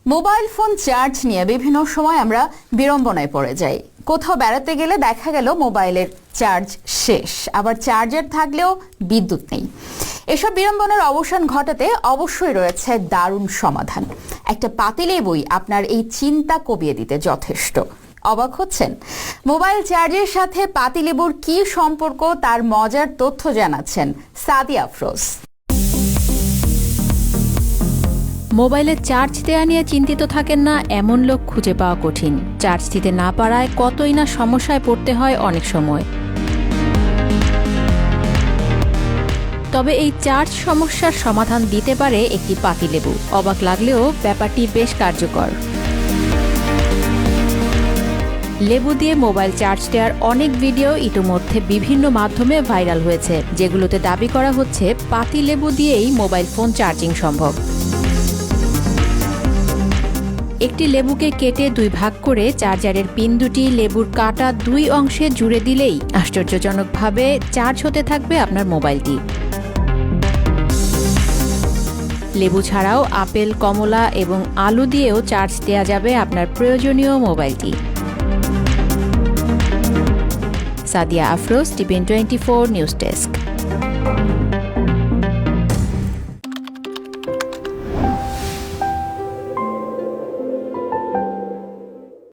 Mobile phone charge নিয়ে বিভিন্ন সময় আমরা বিড়ম্বনায় পড়ে যাই। কোথাও বেড়াতে গেলে দেখা গেল মোবাইলের চার্জ শেষ, আবার চার্জার থাকলেও বিদ্যুৎ নেই। এসব বিড়ম্বনার অবসান ঘটাতে অবশ্যই রয়েছে দারুণ সমাধান। একটা পাতিলেবুই আপনার এই চিন্তা কমিয়ে দিতে যথেষ্ট। অবাক হচ্ছেন? মোবাইল চার্জের সাথে পাতিলেবুর কি সম্পর্ক, তার মজার তথ্য জানাচ্ছেন সাদিয়া আফরোজ। মোবাইলে চার্জ দেয়া নিয়ে চিন্তিত থাকেন না এমন লোক খুঁজে পাওয়া কঠিন। চার্জ দিতে না পারায় কতই না সমস্যায় পড়তে হয় অনেক সময়। তবে এই চার্জ সমস্যার সমাধান দিতে পারে একটি পাতিলেবু। অবাক লাগলেও ব্যাপারটি বেশ কার্যকর। লেবু দিয়ে মোবাইল চার্জ দেওয়ার অনেক ভিডিও ইতিমধ্যে বিভিন্ন মাধ্যমে ভাইরাল হয়েছে, যেগুলোতে দাবি করা হচ্ছে পাতিলেবু দিয়েই মোবাইল ফোন চার্জিং সম্ভব। একটি লেবুকে কেটে দুই ভাগ করে চার্জারের পিন দুটি লেবুর কাটা দুই অংশে জুড়ে দিলেই আশ্চর্যজনকভাবে চার্জ হতে থাকবে আপনার মোবাইলটি। লেবু ছাড়াও আপেল, কমলা এবং আলু দিয়েও চার্জ দেওয়া যাবে আপনার প্রয়োজনীয় মোবাইলটি। Sadia Afroz, TVN 24 news desk.